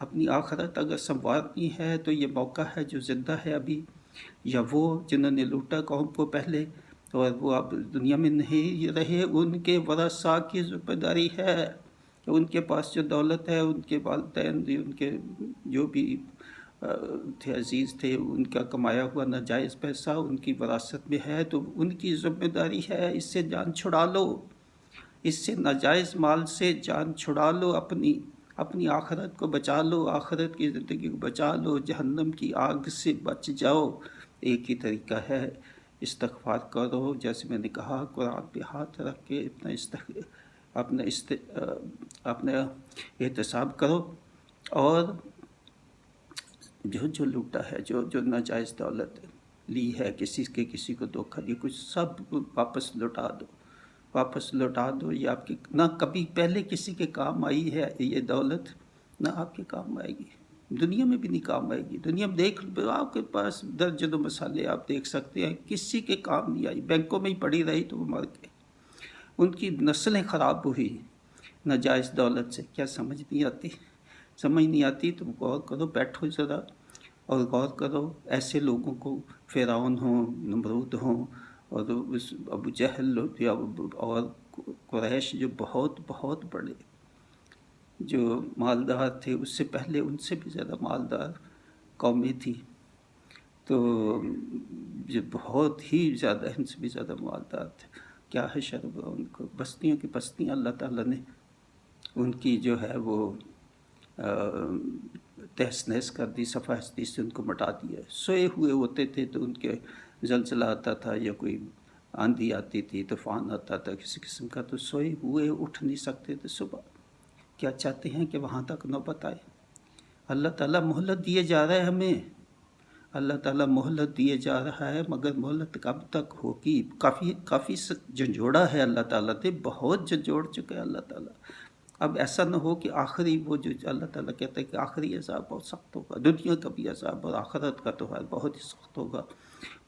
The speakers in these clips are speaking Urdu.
اپنی آخرت اگر سنوارنی ہے تو یہ موقع ہے جو زندہ ہے ابھی، یا وہ جنہوں نے لوٹا قوم کو پہلے اور وہ اب دنیا میں نہیں رہے، ان کے ورثاء کی ذمہ داری ہے کہ ان کے پاس جو دولت ہے، ان کے والدین، ان کے جو بھی تھے عزیز تھے، ان کا کمایا ہوا ناجائز پیسہ ان کی وراثت میں ہے، تو ان کی ذمہ داری ہے اس سے جان چھڑا لو، اس سے ناجائز مال سے جان چھڑا لو، اپنی آخرت کو بچا لو، آخرت کی زندگی کو بچا لو، جہنم کی آگ سے بچ جاؤ۔ ایک ہی طریقہ ہے، استغفار کرو، جیسے میں نے کہا قرآن پہ ہاتھ رکھ کے اپنا احتساب کرو، اور جو لوٹا ہے، جو ناجائز دولت لی ہے، کسی کو دھوکہ دی، کچھ سب واپس لوٹا دو۔ یہ آپ کی نہ کبھی پہلے کسی کے کام آئی ہے یہ دولت، نہ آپ کے کام آئے گی، دنیا میں بھی نہیں کام آئے گی۔ دنیا میں دیکھ آپ کے پاس درجنوں مسالے آپ دیکھ سکتے ہیں، کسی کے کام نہیں آئی، بینکوں میں ہی پڑی رہی تو وہ مر گئے، ان کی نسلیں خراب ہوئی ناجائز دولت سے۔ کیا سمجھ نہیں آتی تو غور کرو، بیٹھو ذرا اور غور کرو، ایسے لوگوں کو، فرعون ہوں، نمرود ہوں، اور ابو جہل اور قریش جو بہت بہت بڑے جو مالدار تھے، اس سے پہلے ان سے بھی زیادہ مالدار قومیں تھی، تو جو بہت ہی زیادہ ان سے بھی زیادہ مالدار تھے، کیا ہے شرم ان کو، بستیوں کی بستیاں اللہ تعالیٰ نے ان کی جو ہے وہ تہس نہس کر دی، صفحہ ہستی سے ان کو مٹا دیا۔ سوئے ہوئے ہوتے تھے تو ان کے زلزلہ آتا تھا یا کوئی آندھی آتی تھی، طوفان آتا تھا کسی قسم کا، تو سوئے ہوئے اٹھ نہیں سکتے تھے صبح۔ کیا چاہتے ہیں کہ وہاں تک نوبت آئے؟ اللہ تعالیٰ مہلت دیے جا رہا ہے ہمیں، اللہ تعالیٰ مہلت دیے جا رہا ہے، مگر مہلت کب تک ہوگی؟ کافی جھنجھوڑا ہے اللہ تعالیٰ نے، بہت جھنجھوڑ چکا ہے اللہ تعالیٰ۔ اب ایسا نہ ہو کہ آخری وہ جو اللہ تعالیٰ کہتا ہے کہ آخری عذاب بہت سخت ہوگا، دنیا کا بھی عذاب اور آخرت کا تو بہت ہی سخت ہوگا،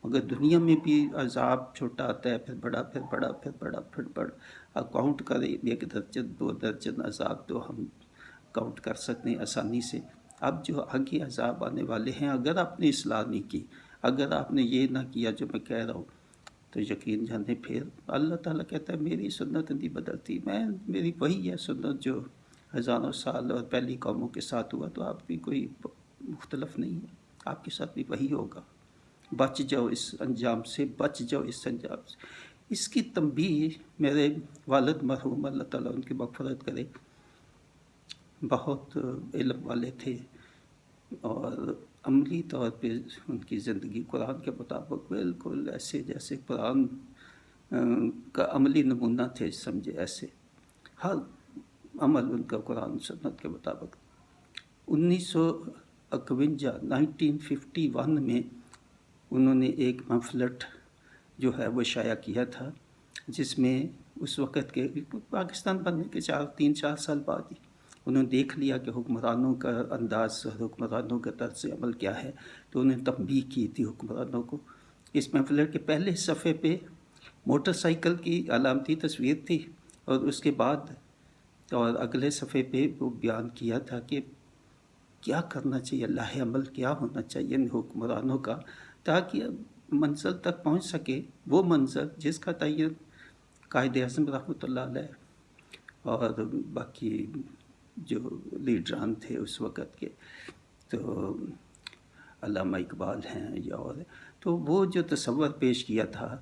مگر دنیا میں بھی عذاب چھوٹا آتا ہے، پھر بڑا، پھر بڑا، پھر بڑا، پھر بڑا۔ اب کاؤنٹ کریں 1 درجن 2 درجن عذاب تو ہم کاؤنٹ کر سکتے ہیں آسانی سے۔ اب جو آگے عذاب آنے والے ہیں، اگر آپ نے اصلاح نہیں کی، اگر آپ نے یہ نہ کیا جو میں کہہ رہا ہوں، تو یقین جانے پھر اللہ تعالیٰ کہتا ہے میری سنت نہیں بدلتی، میری وہی ہے سنت جو ہزاروں سال اور پہلی قوموں کے ساتھ ہوا، تو آپ بھی کوئی مختلف نہیں ہے، آپ کے ساتھ بھی وہی ہوگا۔ بچ جاؤ اس انجام سے، بچ جاؤ اس انجام سے۔ اس کی تنبیہ میرے والد مرحوم اللہ تعالیٰ ان کی مغفرت کرے، بہت علم والے تھے، اور عملی طور پہ ان کی زندگی قرآن کے مطابق بالکل ایسے جیسے قرآن کا عملی نمونہ تھے، سمجھے، ایسے ہر عمل ان کا قرآن سنت کے مطابق۔ 1951 میں انہوں نے ایک پمفلٹ جو ہے وہ شائع کیا تھا، جس میں اس وقت کے پاکستان بننے کے 3-4 سال بعد ہی انہوں نے دیکھ لیا کہ حکمرانوں کا انداز، حکمرانوں کا طرز عمل کیا ہے، تو انہوں نے تنبیہ کی تھی حکمرانوں کو۔ اس پمفلٹ کے پہلے صفحے پہ موٹر سائیکل کی علامتی تصویر تھی، اور اس کے بعد اور اگلے صفحے پہ وہ بیان کیا تھا کہ کیا کرنا چاہیے، لاہ عمل کیا ہونا چاہیے ان حکمرانوں کا، تاکہ منزل تک پہنچ سکے، وہ منزل جس کا تعین قائد اعظم رحمۃ اللہ علیہ اور باقی جو لیڈران تھے اس وقت کے، تو علامہ اقبال ہیں یا اور، تو وہ جو تصور پیش کیا تھا،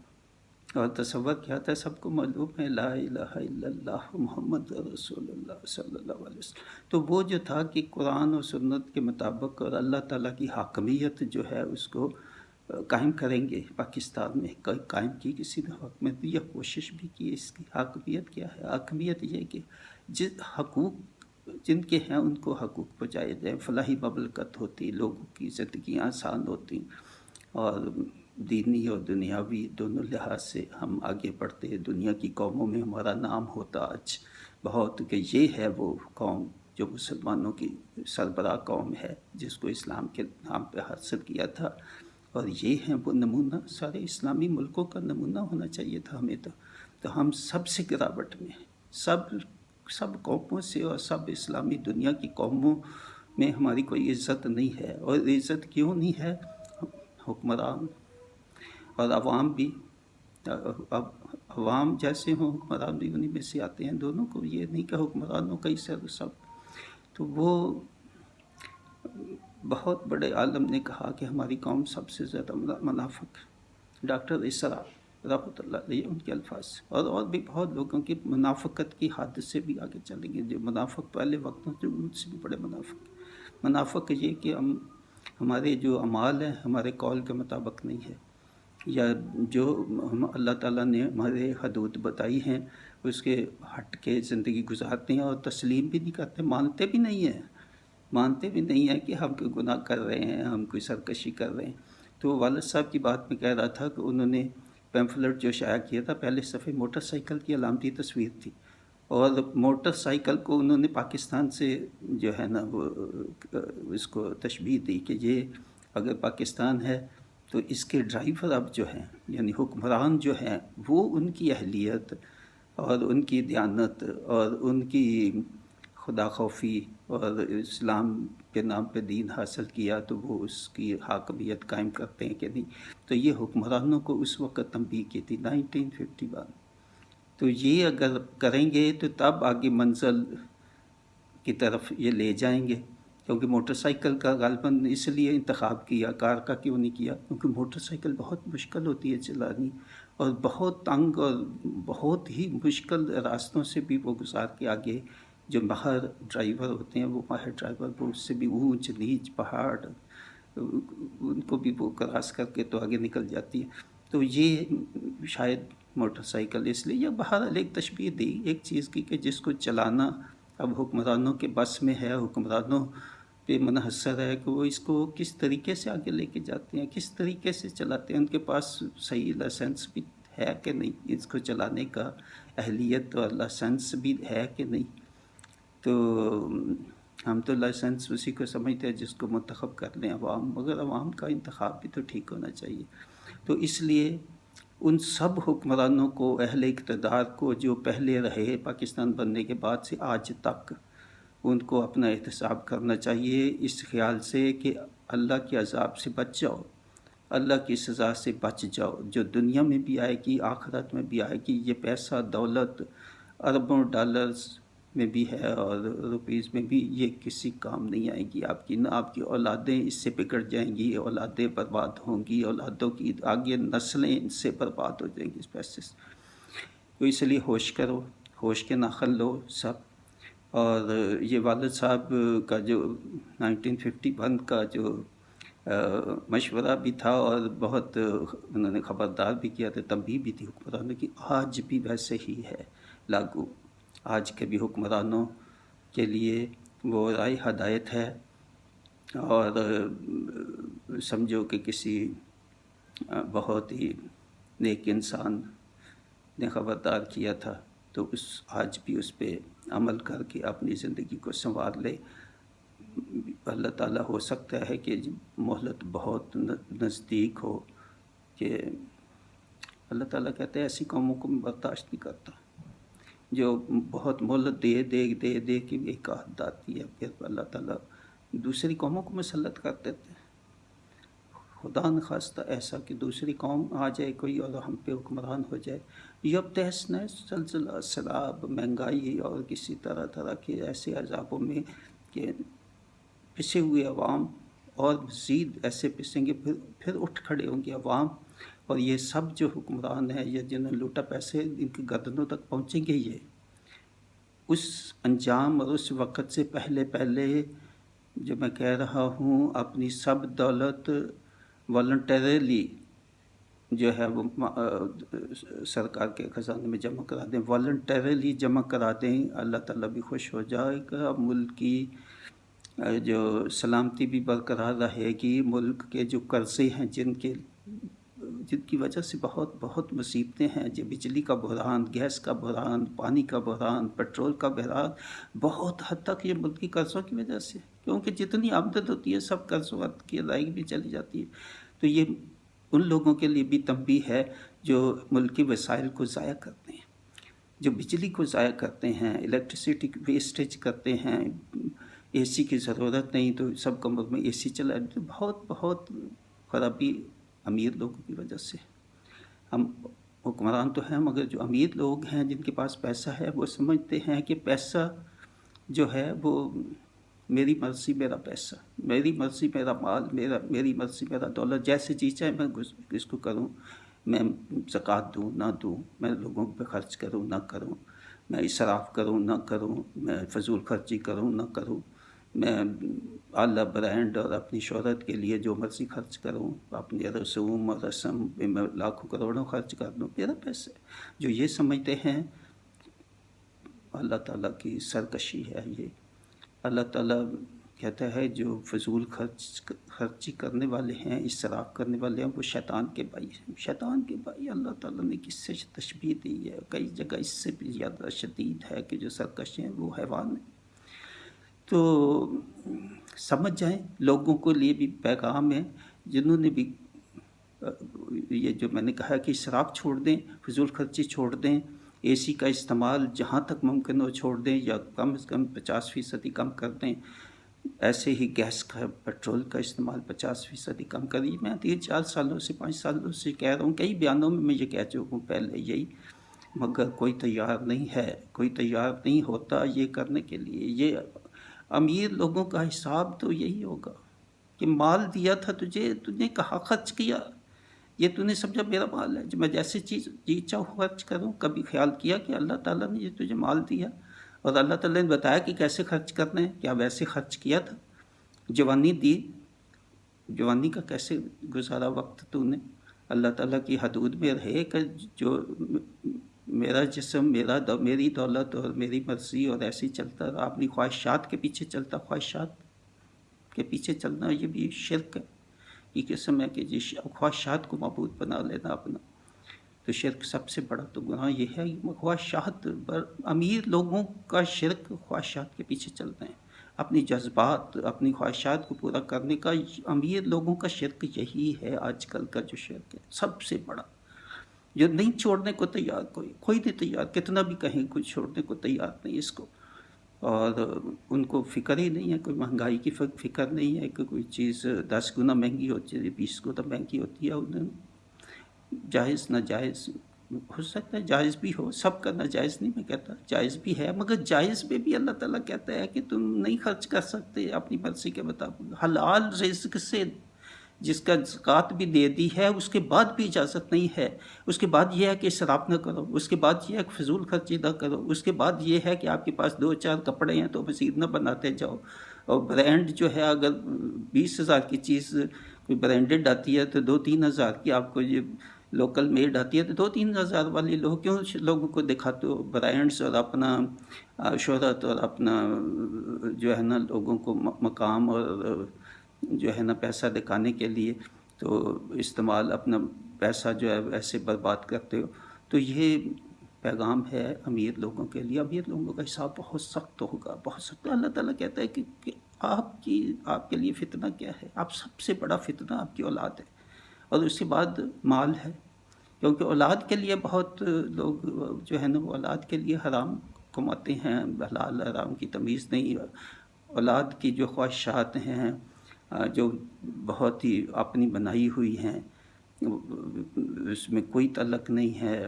اور تصور کیا تھا سب کو معلوم ہے، لا الہ الا اللہ محمد رسول اللہ صلی اللہ علیہ وسلم، تو وہ جو تھا کہ قرآن و سنت کے مطابق اور اللہ تعالیٰ کی حاکمیت جو ہے اس کو قائم کریں گے۔ پاکستان میں قائم کی کسی نے حکومت، یہ کوشش بھی کی، اس کی حاکمیت کیا ہے؟ حاکمیت یہ کہ حقوق جن کے ہیں ان کو حقوق پہنچائے جائیں، فلاحی مملکت ہوتی، لوگوں کی زندگیاں آسان ہوتی، اور دینی اور دنیاوی دونوں لحاظ سے ہم آگے بڑھتے، دنیا کی قوموں میں ہمارا نام ہوتا آج بہت، کہ یہ ہے وہ قوم جو مسلمانوں کی سربراہ قوم ہے، جس کو اسلام کے نام پہ حاصل کیا تھا، اور یہ ہیں وہ نمونہ، سارے اسلامی ملکوں کا نمونہ ہونا چاہیے تھا ہمیں، تو ہم سب سے گراوٹ میں ہیں، سب قوموں سے اور سب اسلامی دنیا کی قوموں میں ہماری کوئی عزت نہیں ہے. اور عزت کیوں نہیں ہے؟ حکمران اور عوام بھی، اب عوام جیسے ہوں حکمران بھی انہیں میں سے آتے ہیں. دونوں کو یہ نہیں کہ حکمرانوں کا ہی سب. تو وہ بہت بڑے عالم نے کہا کہ ہماری قوم سب سے زیادہ منافق. ڈاکٹر اسرا رحمۃ اللہ علیہ ان کے الفاظ، اور بھی بہت لوگوں کی منافقت کی حد سے بھی آگے چلیں گے. جو منافق پہلے وقتوں سے ان سے بھی بڑے منافق یہ کہ ہمارے جو اعمال ہیں ہمارے قول کے مطابق نہیں ہے، یا جو اللہ تعالیٰ نے ہمارے حدود بتائی ہیں اس کے ہٹ کے زندگی گزارتے ہیں، اور تسلیم بھی نہیں کرتے، مانتے بھی نہیں ہیں کہ ہم کوئی گناہ کر رہے ہیں، ہم کوئی سرکشی کر رہے ہیں. تو والد صاحب کی بات میں کہہ رہا تھا کہ انہوں نے پیمفلٹ جو شائع کیا تھا، پہلے صفحے موٹر سائیکل کی علامتی تصویر تھی، اور موٹر سائیکل کو انہوں نے پاکستان سے جو ہے نا وہ اس کو تشبیہ دی کہ یہ اگر پاکستان ہے تو اس کے ڈرائیور اب جو ہیں یعنی حکمران جو ہیں وہ ان کی اہلیت اور ان کی دیانت اور ان کی خدا خوفی اور اسلام کے نام پہ دین حاصل کیا تو وہ اس کی حاکمیت قائم کرتے ہیں کہ نہیں. تو یہ حکمرانوں کو اس وقت تنبیہ کی تھی 1951. تو یہ اگر کریں گے تو تب آگے منزل کی طرف یہ لے جائیں گے. کیونکہ موٹر سائیکل کا غالباً اس لیے انتخاب کیا، کار کا کیوں نہیں کیا؟ کیونکہ موٹر سائیکل بہت مشکل ہوتی ہے چلانی، اور بہت تنگ اور بہت ہی مشکل راستوں سے بھی وہ گزار کے آگے جو ماہر ڈرائیور ہوتے ہیں وہ ماہر ڈرائیور وہ اس سے بھی اونچ نیچ پہاڑ ان کو بھی وہ کراس کر کے تو آگے نکل جاتی ہے. تو یہ شاید موٹر سائیکل اس لیے یا بہرحال ایک تشبیہ دی ایک چیز کی کہ جس کو چلانا اب حکمرانوں کے بس میں ہے، حکمرانوں پہ منحصر ہے کہ وہ اس کو کس طریقے سے آگے لے کے جاتے ہیں، کس طریقے سے چلاتے ہیں. ان کے پاس صحیح لائسنس بھی ہے کہ نہیں، اس کو چلانے کا اہلیت اور لائسنس بھی ہے کہ نہیں. تو ہم تو لائسنس اسی کو سمجھتے ہیں جس کو منتخب کر لیں عوام، مگر عوام کا انتخاب بھی تو ٹھیک ہونا چاہیے. تو اس لیے ان سب حکمرانوں کو، اہل اقتدار کو جو پہلے رہے پاکستان بننے کے بعد سے آج تک، ان کو اپنا احتساب کرنا چاہیے اس خیال سے کہ اللہ کے عذاب سے بچ جاؤ، اللہ کی سزا سے بچ جاؤ جو دنیا میں بھی آئے گی آخرت میں بھی آئے گی. یہ پیسہ دولت اربوں ڈالرز میں بھی ہے اور روپیز میں بھی، یہ کسی کام نہیں آئے گی آپ کی. نہ آپ کی اولادیں اس سے بگڑ جائیں گی، اولادیں برباد ہوں گی، اولادوں کی آگے نسلیں ان سے برباد ہو جائیں گی اس پیسے سے. تو اس لیے ہوش کرو، ہوش کے ناخن لو سب. اور یہ والد صاحب کا جو 1951 کا جو مشورہ بھی تھا اور بہت انہوں نے خبردار بھی کیا تھا، تنبیہ بھی تھی حکمرانوں کی، آج بھی ویسے ہی ہے لاگو. آج کے بھی حکمرانوں کے لیے وہ رائے ہدایت ہے. اور سمجھو کہ کسی بہت ہی نیک انسان نے خبردار کیا تھا تو آج بھی اس پہ عمل کر کے اپنی زندگی کو سنوار لے. اللہ تعالیٰ ہو سکتا ہے کہ مہلت بہت نزدیک ہو کہ اللہ تعالیٰ کہتے ہیں ایسی قوموں کو میں برداشت نہیں کرتا جو بہت مہلت دے کے ایک عہد آتی ہے، پھر اللہ تعالیٰ دوسری قوموں کو مسلط کر دیتے ہیں. خدا نخواستہ ایسا کہ دوسری قوم آ جائے کوئی اور ہم پہ حکمران ہو جائے. یہ اب تحس نہ زلزلہ، سیلاب، مہنگائی اور کسی طرح کے ایسے عذابوں میں کہ پسے ہوئے عوام اور مزید ایسے پسیں گے، پھر اٹھ کھڑے ہوں گے عوام. اور یہ سب جو حکمران ہیں یا جنہوں نے لوٹا پیسے ان کی گردنوں تک پہنچیں گے. یہ اس انجام اور اس وقت سے پہلے جو میں کہہ رہا ہوں اپنی سب دولت والنٹریلی جو ہے وہ سرکار کے خزانے میں جمع کرا دیں، والنٹریلی جمع کرا دیں. اللہ تعالیٰ بھی خوش ہو جائے گا، ملک کی جو سلامتی بھی برقرار رہے گی. ملک کے جو قرضے ہیں جن کی وجہ سے بہت مصیبتیں ہیں، جو بجلی کا بحران، گیس کا بحران، پانی کا بحران، پیٹرول کا بحران، بہت حد تک یہ ملکی قرضوں کی وجہ سے، کیونکہ جتنی آمدن ہوتی ہے سب قرضوں کی ادائیگی بھی چلی جاتی ہے. تو یہ ان لوگوں کے لیے بھی تنبیہ ہے جو ملکی وسائل کو ضائع کرتے ہیں، جو بجلی کو ضائع کرتے ہیں، الیکٹریسٹی ویسٹیج کرتے ہیں، اے سی کی ضرورت نہیں تو سب کمروں میں اے سی چلا، تو بہت بہت خرابی امیر لوگوں کی وجہ سے۔ ہم حکمران تو ہیں مگر جو امیر لوگ ہیں جن کے پاس پیسہ ہے وہ سمجھتے ہیں کہ پیسہ جو ہے وہ میری مرضی میرا پیسہ، میری مرضی میرا مال، میری مرضی میرا دولت، جیسے جی چاہے میں اس کو کروں، میں زکوٰۃ دوں نہ دوں، میں لوگوں پہ خرچ کروں نہ کروں، میں اسراف کروں نہ کروں، میں فضول خرچی کروں نہ کروں، میں اعلیٰ برانڈ اور اپنی شہرت کے لیے جو مرضی خرچ کروں، اپنی رسوم اور رسم پہ میں لاکھوں کروڑوں خرچ کر دوں، میرا پیسہ ہے۔ جو یہ سمجھتے ہیں اللہ تعالیٰ کی سرکشی ہے یہ۔ اللہ تعالیٰ کہتا ہے جو فضول خرچی کرنے والے ہیں، اسراف کرنے والے ہیں، وہ شیطان کے بھائی ہیں۔ شیطان کے بھائی اللہ تعالیٰ نے کس سے تشبیہ دی ہے؟ کئی جگہ اس سے بھی زیادہ شدید ہے کہ جو سرکش ہیں وہ حیوان ہیں۔ تو سمجھ جائیں، لوگوں کو لیے بھی پیغام ہے جنہوں نے بھی یہ جو میں نے کہا کہ اسراف چھوڑ دیں، فضول خرچی چھوڑ دیں، اے سی کا استعمال جہاں تک ممکن ہو چھوڑ دیں یا کم از کم 50% کم کر دیں۔ ایسے ہی گیس کا، پیٹرول کا استعمال 50% کم کریے۔ میں 3-4 سالوں سے 5 سالوں سے کہہ رہا ہوں، کئی بیانوں میں یہ کہہ چکا ہوں پہلے یہی، مگر کوئی تیار نہیں ہے، کوئی تیار نہیں ہوتا یہ کرنے کے لیے۔ یہ امیر لوگوں کا حساب تو یہی ہوگا کہ مال دیا تھا تجھے نے کہاں خرچ کیا؟ یہ تو نے سمجھا میرا مال ہے جو میں جیسے چیز جی چاہوں خرچ کروں؟ کبھی خیال کیا کہ اللہ تعالیٰ نے یہ تجھے مال دیا اور اللہ تعالیٰ نے بتایا کہ کیسے خرچ کرنا ہے؟ کیا ویسے خرچ کیا تھا؟ جوانی دی، جوانی کا کیسے گزارا وقت تو نے؟ اللہ تعالیٰ کی حدود میں رہے کہ جو میرا جسم، میری دولت اور میری مرضی اور ایسے ہی چلتا رہا، اپنی خواہشات کے پیچھے چلتا۔ خواہشات کے پیچھے چلنا یہ بھی شرک ہے، یہ قسم ہے کہ خواہشات کو معبود بنا لینا اپنا، تو شرک سب سے بڑا تو گناہ یہ ہے۔ خواہشات، امیر لوگوں کا شرک خواہشات کے پیچھے چلتے ہیں، اپنی جذبات، اپنی خواہشات کو پورا کرنے کا امیر لوگوں کا شرک یہی ہے۔ آج کل کا جو شرک ہے سب سے بڑا، جو نہیں چھوڑنے کو تیار، کوئی نہیں تیار، کتنا بھی کہیں کوئی چھوڑنے کو تیار نہیں اس کو، اور ان کو فکر ہی نہیں ہے، کوئی مہنگائی کی فکر نہیں ہے کہ کوئی چیز 10 گنا مہنگی ہوتی ہے، 20 گنا مہنگی ہوتی ہے۔ انہیں جائز ناجائز ہو سکتا ہے، جائز بھی ہو، سب کا ناجائز نہیں میں کہتا، جائز بھی ہے، مگر جائز میں بھی اللہ تعالیٰ کہتا ہے کہ تم نہیں خرچ کر سکتے اپنی مرضی کے مطابق۔ حلال رزق سے جس کا زکوٰۃ بھی دے دی ہے، اس کے بعد بھی اجازت نہیں ہے۔ اس کے بعد یہ ہے کہ اسراف نہ کرو، اس کے بعد یہ ہے کہ فضول خرچی نہ کرو، اس کے بعد یہ ہے کہ آپ کے پاس 2-4 کپڑے ہیں تو مزید نہ بناتے جاؤ، اور برانڈ جو ہے اگر 20,000 کی چیز کوئی برانڈڈ آتی ہے تو 2-3 ہزار کی آپ کو یہ لوکل میڈ آتی ہے، تو 2-3 ہزار والی لوگ کیوں لوگوں کو دکھاتے ہو برانڈس، اور اپنا شہرت اور اپنا جو ہے نا لوگوں کو مقام اور جو ہے نا پیسہ دکھانے کے لیے تو استعمال، اپنا پیسہ جو ہے ویسے برباد کرتے ہو۔ تو یہ پیغام ہے امیر لوگوں کے لیے۔ امیر لوگوں کا حساب بہت سخت ہوگا، بہت سخت۔ اللہ تعالیٰ کہتا ہے کہ آپ کے لیے فتنہ کیا ہے؟ آپ سب سے بڑا فتنہ آپ کی اولاد ہے، اور اس کے بعد مال ہے، کیونکہ اولاد کے لیے بہت لوگ جو ہے نا وہ اولاد کے لیے حرام کماتے ہیں، حلال حرام کی تمیز نہیں۔ اولاد کی جو خواہشات ہیں جو بہت ہی اپنی بنائی ہوئی ہیں، اس میں کوئی تعلق نہیں ہے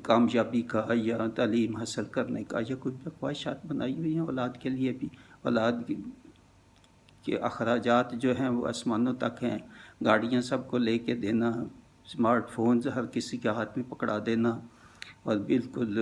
کامیابی کا یا تعلیم حاصل کرنے کا، یا کوئی خواہشات بنائی ہوئی ہیں اولاد کے لیے بھی۔ اولاد کے اخراجات جو ہیں وہ آسمانوں تک ہیں، گاڑیاں سب کو لے کے دینا، اسمارٹ فونز ہر کسی کے ہاتھ میں پکڑا دینا، اور بالکل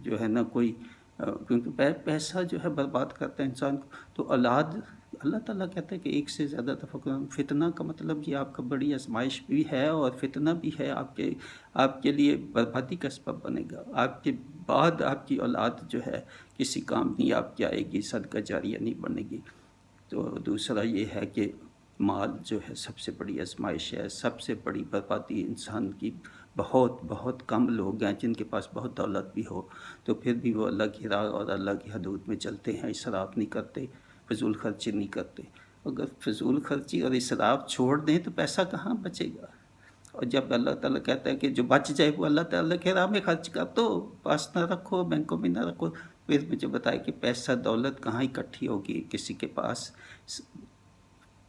جو ہے نا کوئی، کیونکہ پیسہ جو ہے برباد کرتا ہے انسان کو۔ تو اولاد، اللہ تعالیٰ کہتا ہے کہ ایک سے زیادہ دفعہ فتنہ کا مطلب یہ آپ کا بڑی آزمائش بھی ہے، اور فتنہ بھی ہے، آپ کے لیے بربادی کا سبب بنے گا۔ آپ کے بعد آپ کی اولاد جو ہے کسی کام نہیں آپ کی آئے گی، صدقہ جاریہ نہیں بنے گی۔ تو دوسرا یہ ہے کہ مال جو ہے سب سے بڑی آزمائش ہے، سب سے بڑی بربادی انسان کی۔ بہت بہت کم لوگ ہیں جن کے پاس بہت دولت بھی ہو تو پھر بھی وہ اللہ کی راہ اور اللہ کی حدود میں چلتے ہیں، اسراف نہیں کرتے، فضول خرچی نہیں کرتے۔ اگر فضول خرچی اور اسراف چھوڑ دیں تو پیسہ کہاں بچے گا؟ اور جب اللہ تعالیٰ کہتا ہے کہ جو بچ جائے وہ اللہ تعالیٰ کے راہ میں خرچ کر دو، پاس نہ رکھو، بینکوں میں نہ رکھو، پھر مجھے بتایا کہ پیسہ دولت کہاں اکٹھی ہوگی، کسی کے پاس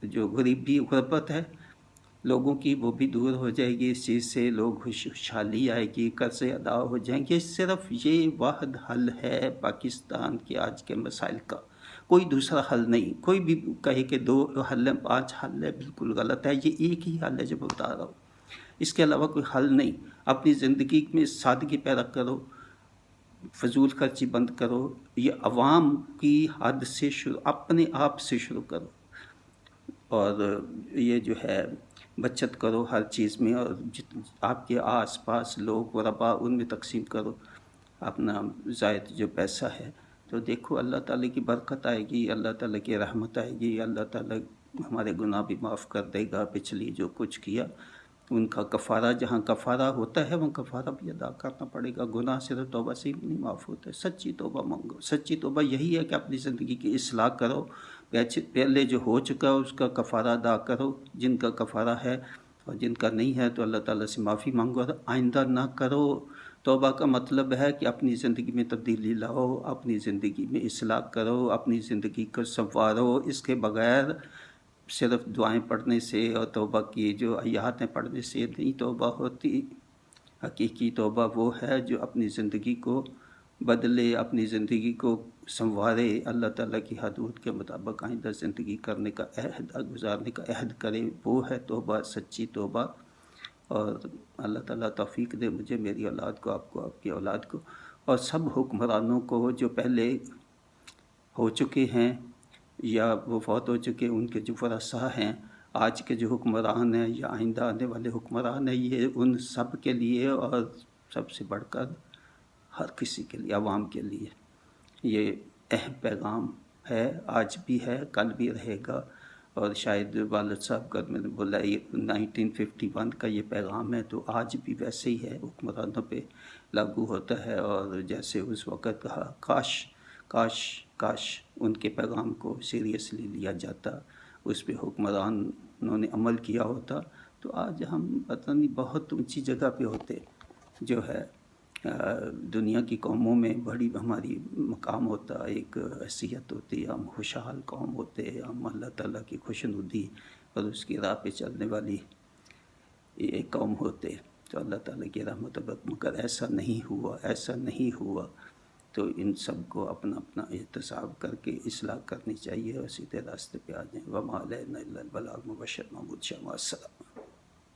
جو غریبی غربت ہے لوگوں کی وہ بھی دور ہو جائے گی، اس چیز سے لوگ خوشحالی آئے گی، قرضے ادا ہو جائیں گے۔ صرف یہ واحد حل ہے پاکستان کے آج کے مسائل کا، کوئی دوسرا حل نہیں۔ کوئی بھی کہے کہ 2 حل ہیں 5 حل ہے، بالکل غلط ہے۔ یہ ایک ہی حل ہے جو بتا رہا ہوں، اس کے علاوہ کوئی حل نہیں۔ اپنی زندگی میں سادگی پیدا کرو، فضول خرچی بند کرو، یہ عوام کی حد سے شروع، اپنے آپ سے شروع کرو، اور یہ جو ہے بچت کرو ہر چیز میں، اور آپ کے آس پاس لوگ غربا ان میں تقسیم کرو اپنا زائد جو پیسہ ہے، تو دیکھو اللہ تعالیٰ کی برکت آئے گی، اللہ تعالیٰ کی رحمت آئے گی، اللہ تعالیٰ ہمارے گناہ بھی معاف کر دے گا۔ پچھلی جو کچھ کیا ان کا کفارہ، جہاں کفارہ ہوتا ہے وہاں کفارہ بھی ادا کرنا پڑے گا۔ گناہ صرف توبہ سے نہیں معاف ہوتا ہے، سچی توبہ مانگو۔ سچی توبہ یہی ہے کہ اپنی زندگی کی اصلاح کرو، پہلے جو ہو چکا اس کا کفارہ ادا کرو، جن کا کفارہ ہے، اور جن کا نہیں ہے تو اللہ تعالیٰ سے معافی مانگو، اور آئندہ نہ کرو۔ توبہ کا مطلب ہے کہ اپنی زندگی میں تبدیلی لاؤ، اپنی زندگی میں اصلاح کرو، اپنی زندگی کو سنوارو۔ اس کے بغیر صرف دعائیں پڑھنے سے اور توبہ کی جو آیاتیں پڑھنے سے نہیں توبہ ہوتی۔ حقیقی توبہ وہ ہے جو اپنی زندگی کو بدلے، اپنی زندگی کو سنوارے، اللہ تعالیٰ کی حدود کے مطابق آئندہ زندگی کرنے کا عہد، گزارنے کا عہد کرے، وہ ہے توبہ، سچی توبہ۔ اور اللہ تعالیٰ توفیق دے مجھے، میری اولاد کو، آپ کو، آپ کی اولاد کو، اور سب حکمرانوں کو جو پہلے ہو چکے ہیں یا وہ فوت ہو چکے، ان کے جو ورثاء ہیں، آج کے جو حکمران ہیں یا آئندہ آنے والے حکمران ہیں، یہ ان سب کے لیے اور سب سے بڑھ کر ہر کسی کے لیے، عوام کے لیے یہ اہم پیغام ہے، آج بھی ہے، کل بھی رہے گا۔ اور شاید والد صاحب کا میں نے بولا یہ 1951 کا یہ پیغام ہے، تو آج بھی ویسے ہی ہے، حکمرانوں پہ لاگو ہوتا ہے۔ اور جیسے اس وقت کہا، کاش کاش کاش ان کے پیغام کو سیریسلی لیا جاتا، اس پہ حکمرانوں نے عمل کیا ہوتا، تو آج ہم پتہ نہیں بہت اونچی جگہ پہ ہوتے، جو ہے دنیا کی قوموں میں بڑی ہماری مقام ہوتا، ایک حیثیت ہوتی، ہم خوشحال قوم ہوتے، ہم اللہ تعالیٰ کی خوشنودی اور اس کی راہ پہ چلنے والی ایک قوم ہوتے، تو اللہ تعالیٰ کی رحمت و برکت، مگر ایسا نہیں ہوا، ایسا نہیں ہوا۔ تو ان سب کو اپنا اپنا احتساب کر کے اصلاح کرنی چاہیے اور سیدھے راستے پہ آ جائیں۔ وما علینا الا البلاغ، مبشر محمود شاہ، السلام۔